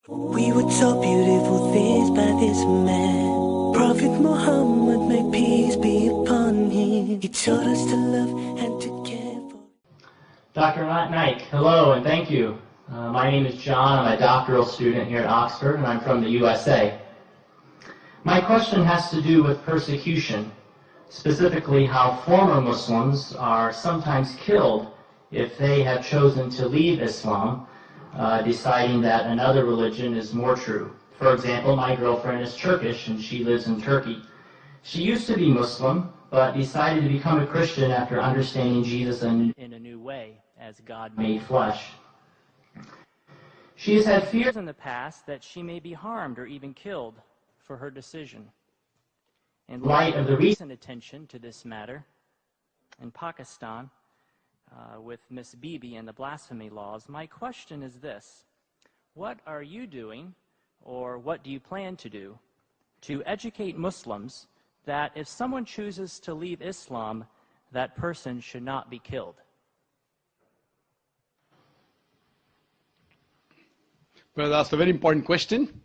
We were taught beautiful things by this man, Prophet Muhammad, may peace be upon him. He taught us to love and to care for. Dr. Naik, hello and thank you. My name is John. I'm a doctoral student here at Oxford, and I'm from the USA. My question has to do with persecution, specifically how former Muslims are sometimes killed if they have chosen to leave Islam, deciding that another religion is more true. For example, my girlfriend is Turkish and she lives in Turkey. She used to be Muslim, but decided to become a Christian after understanding Jesus in a new way, as God made flesh. She has had fears in the past that she may be harmed or even killed for her decision. In light of the recent attention to this matter in Pakistan, with Miss Bibi and the blasphemy laws, my question is this: what are you doing, or what do you plan to do, to educate Muslims that if someone chooses to leave Islam, that person should not be killed? Well, that's a very important question.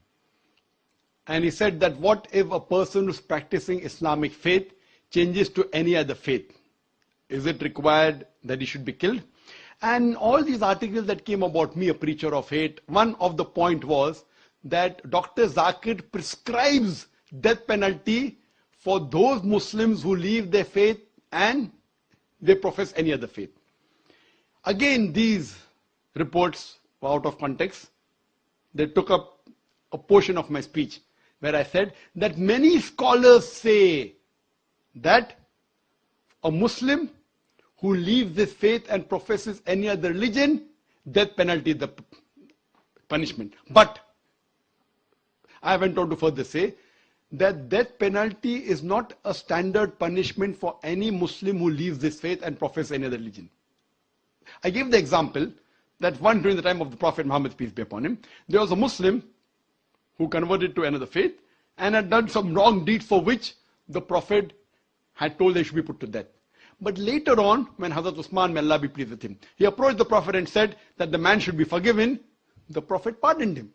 And he said that what if a person who's practicing Islamic faith changes to any other faith? Is it required that he should be killed? And all these articles that came about me, a preacher of hate, one of the point was that Dr. Zakir prescribes death penalty for those Muslims who leave their faith and they profess any other faith. Again, these reports were out of context. They took up a portion of my speech where I said that many scholars say that a Muslim who leaves this faith and professes any other religion, death penalty is the punishment. But I went on to further say that death penalty is not a standard punishment for any Muslim who leaves this faith and professes any other religion. I gave the example that once during the time of the Prophet Muhammad, peace be upon him, there was a Muslim who converted to another faith and had done some wrong deeds for which the Prophet had told they should be put to death. But later on, when Hazrat Usman, may Allah be pleased with him, he approached the Prophet and said that the man should be forgiven, the Prophet pardoned him.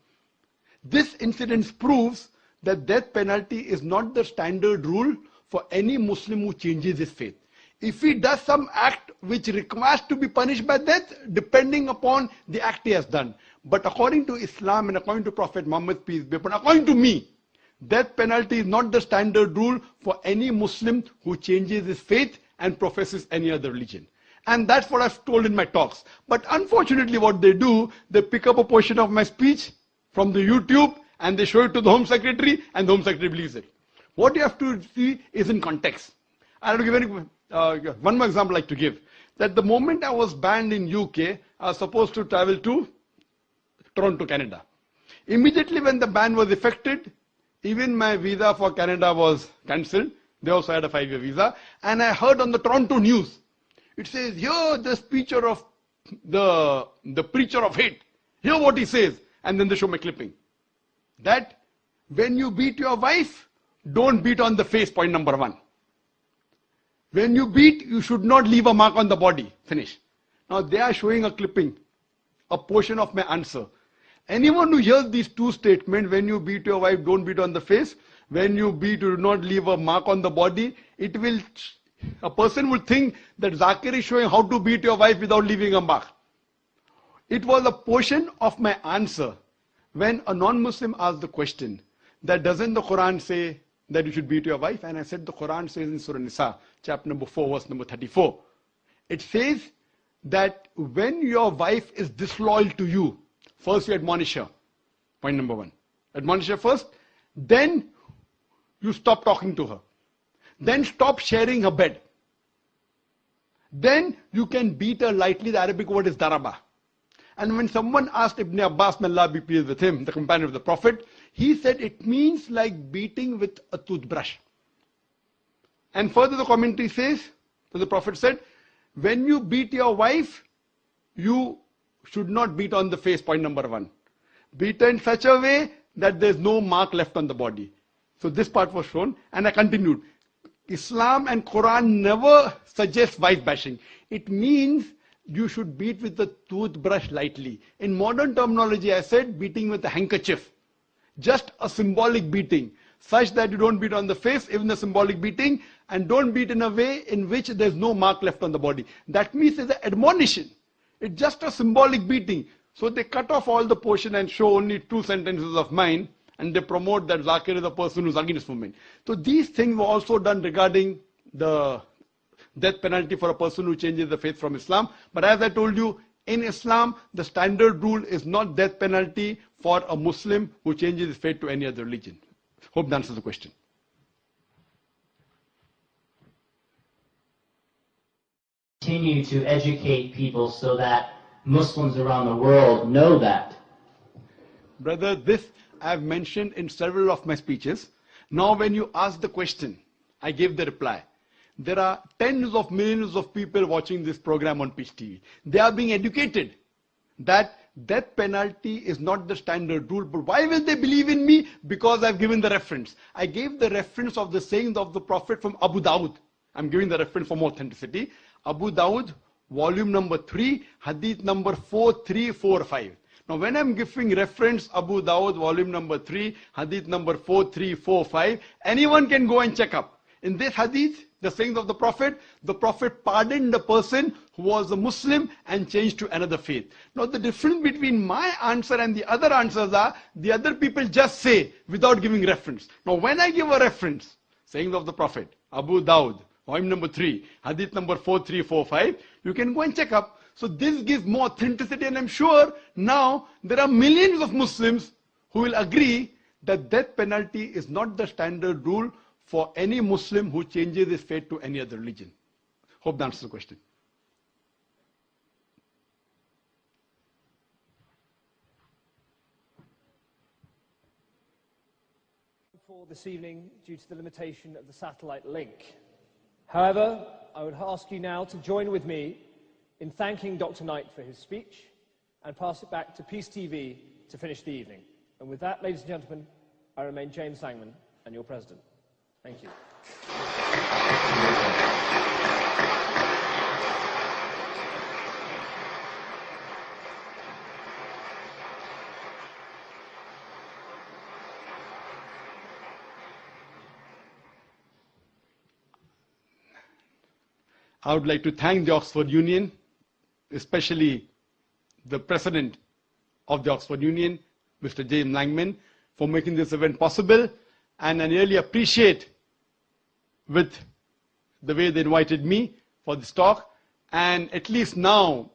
This incident proves that death penalty is not the standard rule for any Muslim who changes his faith. If he does some act which requires to be punished by death, depending upon the act he has done. But according to Islam and according to Prophet Muhammad, peace be upon him, according to me, death penalty is not the standard rule for any Muslim who changes his faith and professes any other religion. And that's what I've told in my talks. But unfortunately what they do, they pick up a portion of my speech from the YouTube and they show it to the Home Secretary and the Home Secretary believes it. What you have to see is in context. I'll give one more example I'd like to give. That the moment I was banned in UK, I was supposed to travel to Toronto, Canada. Immediately when the ban was effected, even my visa for Canada was cancelled. They also had a 5-year visa. And I heard on the Toronto news, it says, here the preacher of the preacher of hate. Hear what he says. And then they show my clipping. That when you beat your wife, don't beat on the face, point number 1. When you beat, you should not leave a mark on the body. Finish. Now they are showing a clipping, a portion of my answer. Anyone who hears these two statements, when you beat your wife, don't beat on the face. When you beat, do not leave a mark on the body. A person will think that Zakir is showing how to beat your wife without leaving a mark. It was a portion of my answer when a non-Muslim asked the question that doesn't the Quran say that you should beat your wife? And I said the Quran says in Surah Nisa, chapter number 4, verse number 34. It says that when your wife is disloyal to you, first you admonish her. Point number 1. Admonish her first. Then you stop talking to her. Then stop sharing her bed. Then you can beat her lightly. The Arabic word is daraba. And when someone asked Ibn Abbas, may Allah be pleased with him, the companion of the Prophet, he said it means like beating with a toothbrush. And further the commentary says, so the Prophet said, when you beat your wife, you should not beat on the face, point number 1. Beat her in such a way that there's no mark left on the body. So this part was shown, and I continued. Islam and Quran never suggest wife bashing. It means you should beat with the toothbrush lightly. In modern terminology, I said beating with a handkerchief. Just a symbolic beating, such that you don't beat on the face, even a symbolic beating, and don't beat in a way in which there's no mark left on the body. That means it's an admonition. It's just a symbolic beating. So they cut off all the portion and show only 2 sentences of mine, and they promote that Zakir is a person who's against women. So these things were also done regarding the death penalty for a person who changes the faith from Islam. But as I told you, in Islam, the standard rule is not death penalty for a Muslim who changes his faith to any other religion. Hope that answers the question. Continue to educate people so that Muslims around the world know that. Brother, this I have mentioned in several of my speeches. Now when you ask the question, I gave the reply. There are tens of millions of people watching this program on Peace TV. They are being educated that death penalty is not the standard rule. But why will they believe in me? Because I've given the reference. I gave the reference of the sayings of the Prophet from Abu Dawud. I'm giving the reference for more authenticity. Abu Dawud, volume number 3, hadith number 4345. Now when I'm giving reference Abu Dawud, volume number 3, hadith number 4345, anyone can go and check up. In this hadith, the sayings of the Prophet pardoned the person who was a Muslim and changed to another faith. Now the difference between my answer and the other answers are, the other people just say without giving reference. Now when I give a reference, sayings of the Prophet, Abu Dawud, volume number 3, hadith number 4345, you can go and check up. So this gives more authenticity, and I'm sure now there are millions of Muslims who will agree that death penalty is not the standard rule for any Muslim who changes his faith to any other religion. Hope that answers the question. For this evening, due to the limitation of the satellite link. However, I would ask you now to join with me in thanking Dr. Naik for his speech and pass it back to Peace TV to finish the evening. And with that, ladies and gentlemen, I remain James Langman and your president. Thank you. I would like to thank the Oxford Union, especially the president of the Oxford Union, Mr. James Langman, for making this event possible. And I really appreciate with the way they invited me for this talk. And at least now,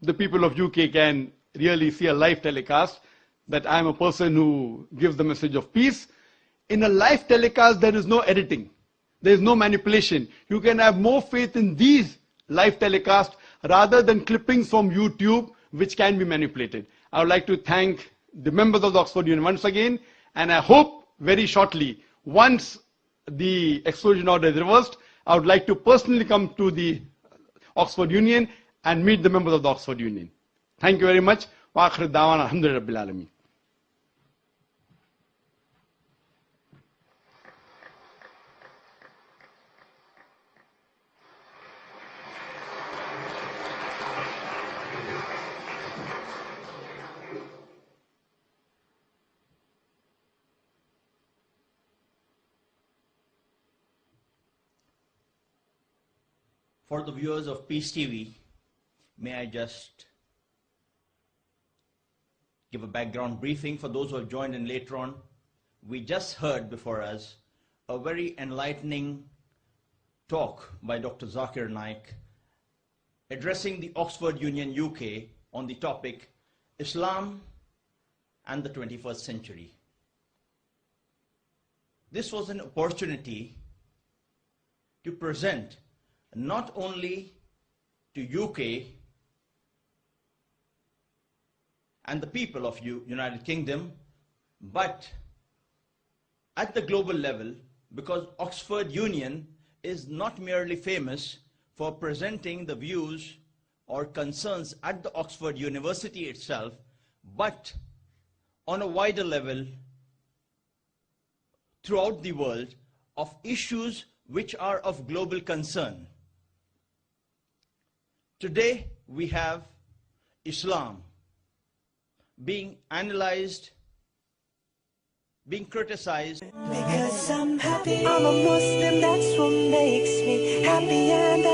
the people of UK can really see a live telecast that I'm a person who gives the message of peace. In a live telecast, there is no editing. There is no manipulation. You can have more faith in these live telecasts rather than clippings from YouTube, which can be manipulated. I would like to thank the members of the Oxford Union once again, and I hope very shortly, once the exclusion order is reversed, I would like to personally come to the Oxford Union and meet the members of the Oxford Union. Thank you very much. Wa akhir da'wana alhamdulillahi rabbil alameen. For the viewers of Peace TV, may I just give a background briefing for those who have joined in later on. We just heard before us a very enlightening talk by Dr. Zakir Naik addressing the Oxford Union UK on the topic Islam and the 21st century. This was an opportunity to present not only to UK and the people of United Kingdom, but at the global level, because Oxford Union is not merely famous for presenting the views or concerns at the Oxford University itself, but on a wider level throughout the world of issues which are of global concern. Today, we have Islam being analyzed, being criticized. Because I'm happy, I'm a Muslim, that's what makes me happy, and